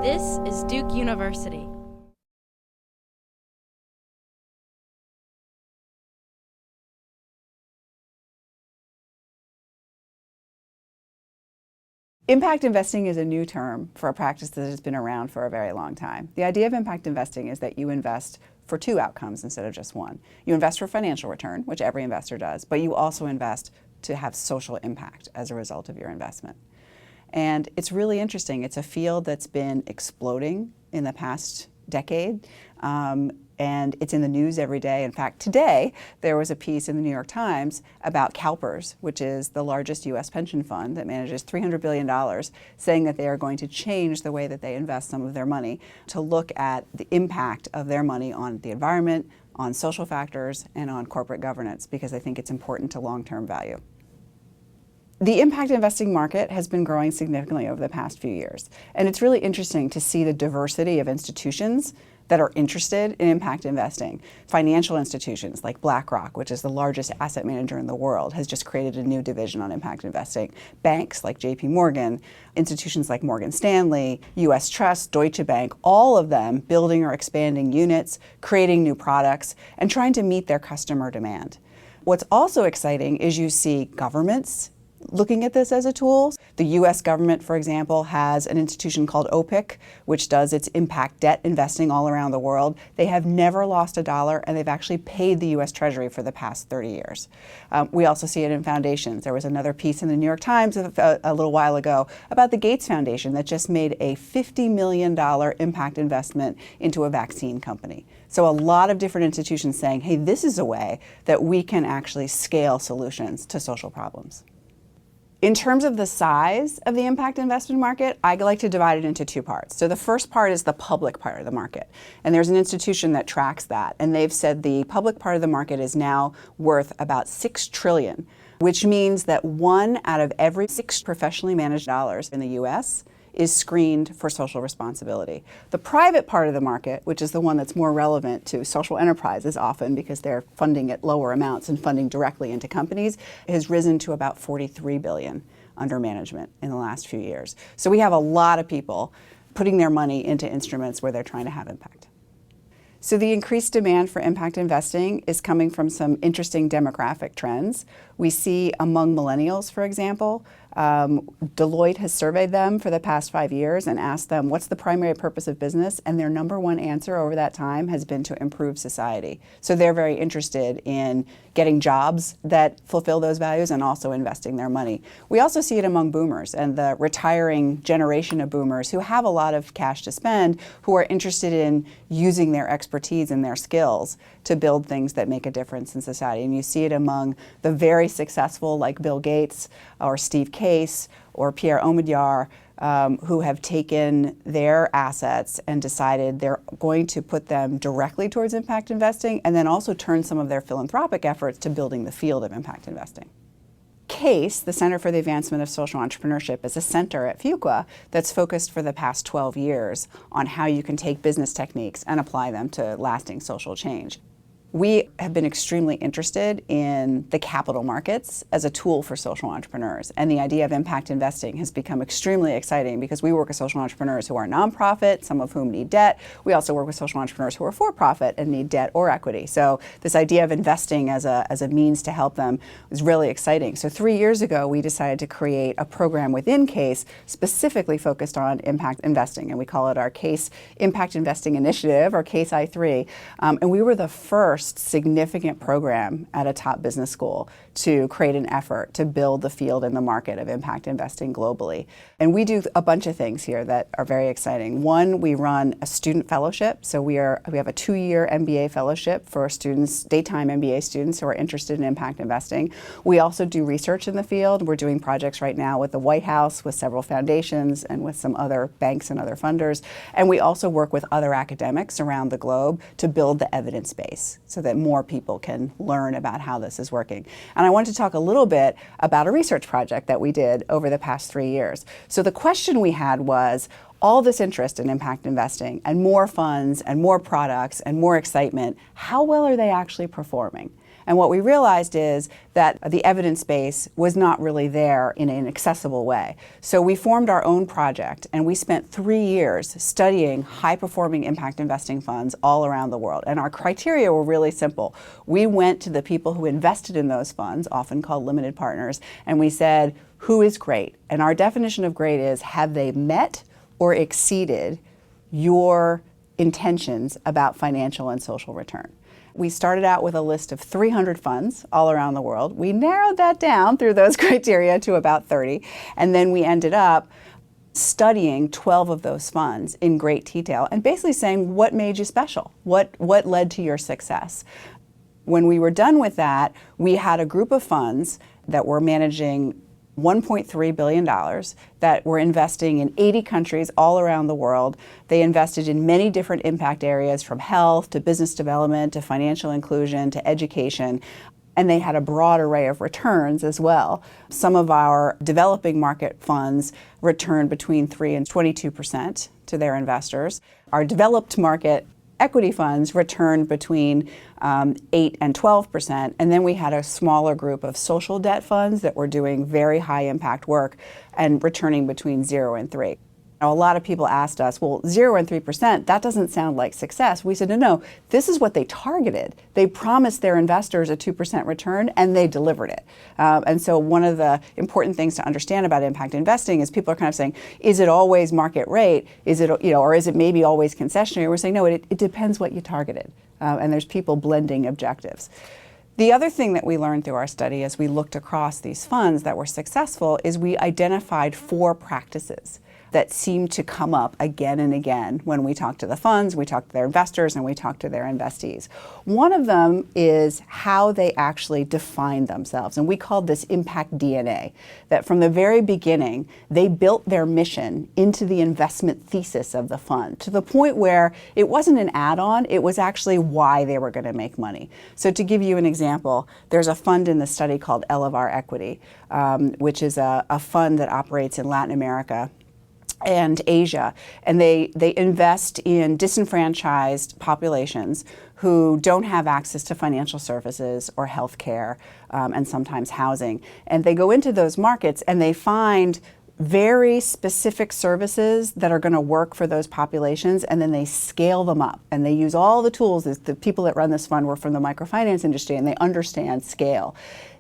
This is Duke University. Impact investing is a new term for a practice that has been around for a very long time. The idea of impact investing is that you invest for two outcomes instead of just one. You invest for financial return, which every investor does, but you also invest to have social impact as a result of your investment. And it's really interesting. It's a field that's been exploding in the past decade. And it's in the news every day. In fact, today, there was a piece in the New York Times about CalPERS, which is the largest U.S. pension fund that manages $300 billion, saying that they are going to change the way that they invest some of their money to look at the impact of their money on the environment, on social factors, and on corporate governance, because I think it's important to long-term value. The impact investing market has been growing significantly over the past few years. And it's really interesting to see the diversity of institutions that are interested in impact investing. Financial institutions like BlackRock, which is the largest asset manager in the world, has just created a new division on impact investing. Banks like JPMorgan, institutions like Morgan Stanley, US Trust, DeutscheBank, all of them building or expanding units, creating new products, and trying to meet their customer demand. What's also exciting is you see governments looking at this as a tool. The US government, for example, has an institution called OPIC, which does its impact debt investing all around the world. They have never lost a dollar, and they've actually paid the US Treasury for the past 30 years. We also see it in foundations. There was another piece in the New York Times a little while ago about the Gates Foundation that just made a $50 million impact investment into a vaccine company. So a lot of different institutions saying, hey, this is a way that we can actually scale solutions to social problems. In terms of the size of the impact investment market, I like to divide it into two parts. So the first part is the public part of the market. And there's an institution that tracks that. And they've said the public part of the market is now worth about $6 trillion, which means that 1 out of every 6 professionally managed dollars in the US is screened for social responsibility. The private part of the market, which is the one that's more relevant to social enterprises often because they're funding at lower amounts and funding directly into companies, has risen to about $43 billion under management in the last few years. So we have a lot of people putting their money into instruments where they're trying to have impact. So the increased demand for impact investing is coming from some interesting demographic trends. We see among millennials, for example, Deloitte has surveyed them for the past 5 years and asked them what's the primary purpose of business, and their number one answer over that time has been to improve society. So they're very interested in getting jobs that fulfill those values and also investing their money. We also see it among boomers and the retiring generation of boomers who have a lot of cash to spend, who are interested in using their expertise and their skills to build things that make a difference in society. And you see it among the very successful like Bill Gates or Steve Case or Pierre Omidyar, who have taken their assets and decided they're going to put them directly towards impact investing and then also turn some of their philanthropic efforts to building the field of impact investing. CASE, the Center for the Advancement of Social Entrepreneurship, is a center at Fuqua that's focused for the past 12 years on how you can take business techniques and apply them to lasting social change. We have been extremely interested in the capital markets as a tool for social entrepreneurs. And the idea of impact investing has become extremely exciting because we work with social entrepreneurs who are nonprofit, some of whom need debt. We also work with social entrepreneurs who are for-profit and need debt or equity. So this idea of investing as a means to help them is really exciting. So 3 years ago, we decided to create a program within CASE specifically focused on impact investing. And we call it our CASE Impact Investing Initiative, or CASE I3. And we were the first significant program at a top business school to create an effort to build the field and the market of impact investing globally. And we do a bunch of things here that are very exciting. One, we run a student fellowship. So we have a 2-year MBA fellowship for students, daytime MBA students who are interested in impact investing. We also do research in the field. We're doing projects right now with the White House, with several foundations, and with some other banks and other funders. And we also work with other academics around the globe to build the evidence base so that more people can learn about how this is working. And I wanted to talk a little bit about a research project that we did over the past 3 years. So the question we had was, all this interest in impact investing and more funds and more products and more excitement, how well are they actually performing? And what we realized is that the evidence base was not really there in an accessible way. So we formed our own project, and we spent 3 years studying high-performing impact investing funds all around the world. And our criteria were really simple. We went to the people who invested in those funds, often called limited partners, and we said, who is great? And our definition of great is, have they met or exceeded your intentions about financial and social return? We started out with a list of 300 funds all around the world. We narrowed that down through those criteria to about 30, and then we ended up studying 12 of those funds in great detail and basically saying, what made you special? What led to your success? When we were done with that, we had a group of funds that were managing $1.3 billion that were investing in 80 countries all around the world. They invested in many different impact areas, from health to business development to financial inclusion to education. And they had a broad array of returns as well. Some of our developing market funds returned between 3 and 22% to their investors. Our developed market equity funds returned between 8 and 12%. And then we had a smaller group of social debt funds that were doing very high impact work and returning between 0 and 3. Now, a lot of people asked us, well, 0 and 3%, that doesn't sound like success. We said, no, this is what they targeted. They promised their investors a 2% return, and they delivered it. And so one of the important things to understand about impact investing is people are kind of saying, is it always market rate? Is it, or is it maybe always concessionary? We're saying, no, it depends what you targeted. And there's people blending objectives. The other thing that we learned through our study as we looked across these funds that were successful is we identified 4 practices that seem to come up again and again when we talk to the funds, we talk to their investors, and we talk to their investees. One of them is how they actually define themselves, and we called this impact DNA, that from the very beginning, they built their mission into the investment thesis of the fund, to the point where it wasn't an add-on, it was actually why they were going to make money. So to give you an example, there's a fund in the study called Elevar Equity, which is a fund that operates in Latin America and Asia, and they invest in disenfranchised populations who don't have access to financial services or health care and sometimes housing. And they go into those markets and they find very specific services that are going to work for those populations, and then they scale them up. And they use all the tools. The people that run this fund were from the microfinance industry, and they understand scale.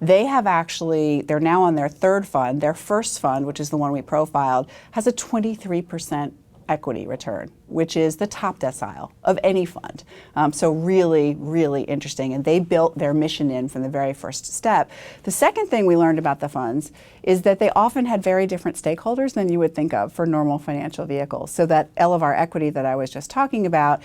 They have actually, they're now on their 3rd fund. Their first fund, which is the one we profiled, has a 23% equity return, which is the top decile of any fund. So really, really interesting. And they built their mission in from the very first step. The second thing we learned about the funds is that they often had very different stakeholders than you would think of for normal financial vehicles. So that Elevar Equity that I was just talking about,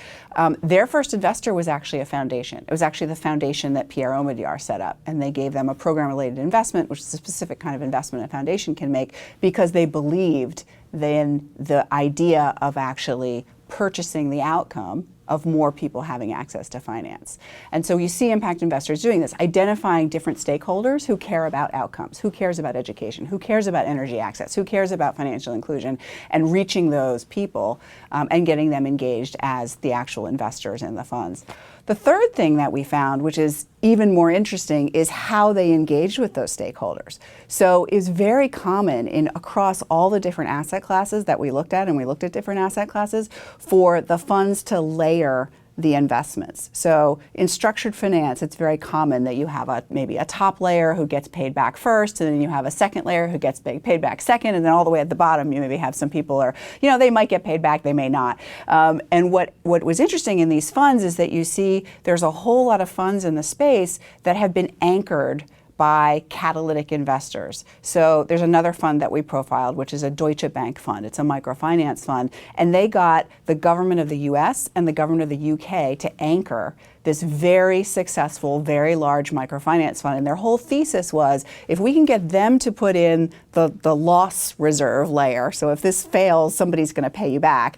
their first investor was actually a foundation. It was actually the foundation that Pierre Omidyar set up. And they gave them a program-related investment, which is a specific kind of investment a foundation can make, because they believed in the idea of actually purchasing the outcome of more people having access to finance. And so you see impact investors doing this, identifying different stakeholders who care about outcomes, who cares about education, who cares about energy access, who cares about financial inclusion, and reaching those people and getting them engaged as the actual investors in the funds. The third thing that we found, which is even more interesting, is how they engaged with those stakeholders. So it's very common across all the different asset classes that we looked at, and we looked at different asset classes, for the funds to layer the investments. So in structured finance, it's very common that you have maybe a top layer who gets paid back first, and then you have a second layer who gets paid back second, and then all the way at the bottom you maybe have some people they might get paid back, they may not. And what was interesting in these funds is that you see there's a whole lot of funds in the space that have been anchored by catalytic investors. So there's another fund that we profiled, which is a DeutscheBank fund. It's a microfinance fund. And they got the government of the US and the government of the UK to anchor this very successful, very large microfinance fund. And their whole thesis was, if we can get them to put in the loss reserve layer, so if this fails, somebody's going to pay you back,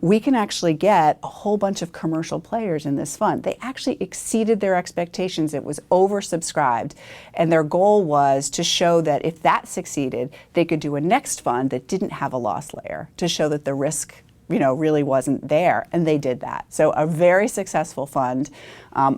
we can actually get a whole bunch of commercial players in this fund. They actually exceeded their expectations. It was oversubscribed. And their goal was to show that if that succeeded, they could do a next fund that didn't have a loss layer, to show that the risk really wasn't there, and they did that. So a very successful fund.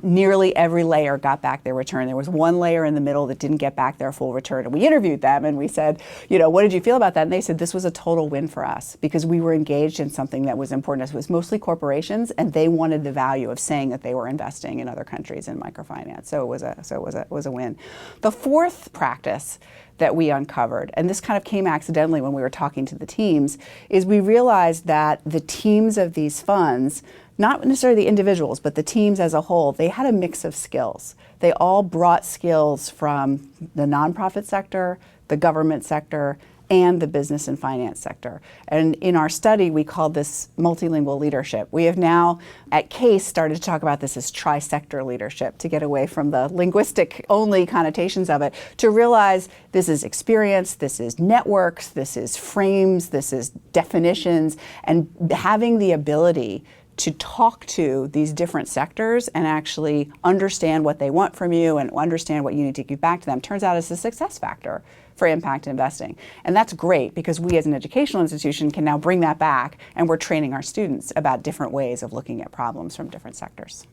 Nearly every layer got back their return. There was one layer in the middle that didn't get back their full return, and we interviewed them and we said, what did you feel about that? And they said this was a total win for us because we were engaged in something that was important to us. It was mostly corporations, and they wanted the value of saying that they were investing in other countries in microfinance. So it was a win. The fourth practice that we uncovered, and this kind of came accidentally when we were talking to the teams, is we realized that the teams of these funds, not necessarily the individuals, but the teams as a whole, they had a mix of skills. They all brought skills from the nonprofit sector, the government sector, and the business and finance sector. And in our study, we called this multilingual leadership. We have now, at CASE, started to talk about this as tri-sector leadership to get away from the linguistic only connotations of it, to realize this is experience, this is networks, this is frames, this is definitions, and having the ability to talk to these different sectors and actually understand what they want from you and understand what you need to give back to them turns out is a success factor for impact investing. And that's great because we as an educational institution can now bring that back, and we're training our students about different ways of looking at problems from different sectors.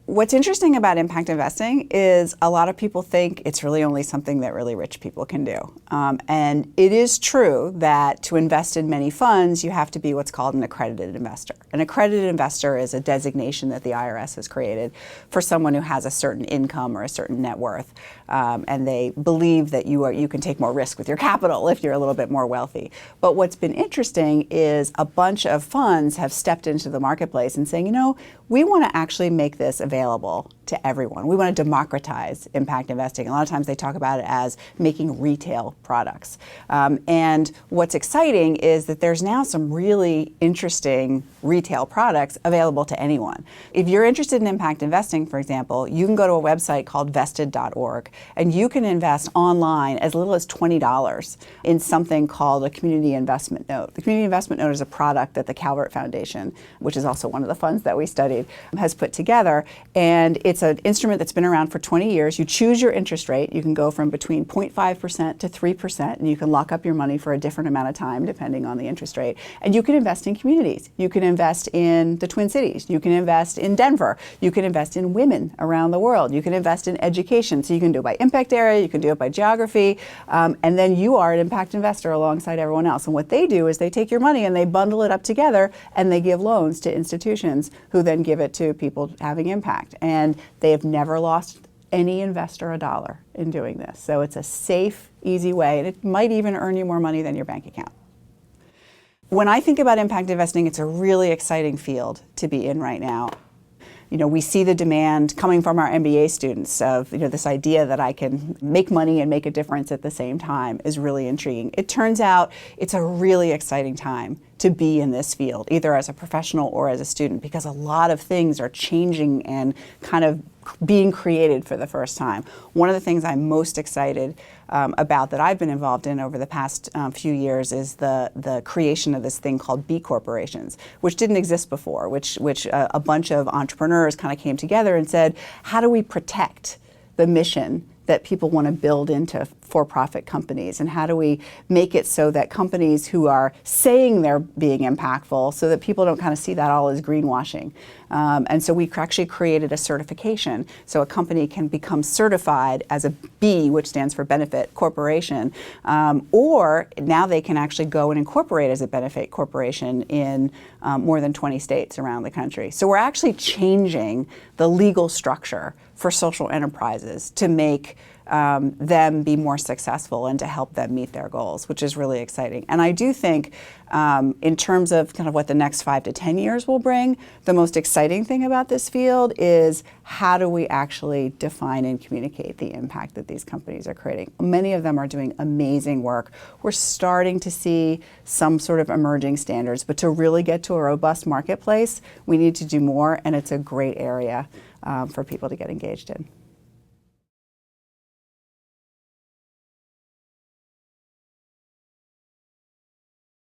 What's interesting about impact investing is a lot of people think it's really only something that really rich people can do. And it is true that to invest in many funds, you have to be what's called an accredited investor. An accredited investor is a designation that the IRS has created for someone who has a certain income or a certain net worth. And they believe that you can take more risk with your capital if you're a little bit more wealthy. But what's been interesting is a bunch of funds have stepped into the marketplace and saying, we want to actually make this available to everyone. We want to democratize impact investing. A lot of times they talk about it as making retail products. And what's exciting is that there's now some really interesting retail products available to anyone. If you're interested in impact investing, for example, you can go to a website called vested.org, and you can invest online as little as $20 in something called a community investment note. The community investment note is a product that the Calvert Foundation, which is also one of the funds that we studied, has put together. And it's an instrument that's been around for 20 years. You choose your interest rate. You can go from between 0.5% to 3%, and you can lock up your money for a different amount of time depending on the interest rate. And you can invest in communities. You can invest in the Twin Cities. You can invest in Denver. You can invest in women around the world. You can invest in education. So you can do it by impact area. You can do it by geography. And then you are an impact investor alongside everyone else. And what they do is they take your money and they bundle it up together and they give loans to institutions who then give it to people having impact. And they have never lost any investor a dollar in doing this. So it's a safe, easy way, and it might even earn you more money than your bank account. When I think about impact investing, it's a really exciting field to be in right now. We see the demand coming from our MBA students of, this idea that I can make money and make a difference at the same time is really intriguing. It turns out it's a really exciting time to be in this field, either as a professional or as a student, because a lot of things are changing and kind of being created for the first time. One of the things I'm most excited about that I've been involved in over the past few years is the creation of this thing called B corporations, which didn't exist before, which a bunch of entrepreneurs kind of came together and said, how do we protect the mission that people want to build into for-profit companies, and how do we make it so that companies who are saying they're being impactful, so that people don't kind of see that all as greenwashing. And so we actually created a certification, so a company can become certified as a B, which stands for benefit corporation, or now they can actually go and incorporate as a benefit corporation in more than 20 states around the country. So we're actually changing the legal structure for social enterprises to make them be more successful and to help them meet their goals, which is really exciting. And I do think in terms of kind of what the next 5 to 10 years will bring, the most exciting thing about this field is how do we actually define and communicate the impact that these companies are creating. Many of them are doing amazing work. We're starting to see some sort of emerging standards, but to really get to a robust marketplace, we need to do more, and it's a great area for people to get engaged in.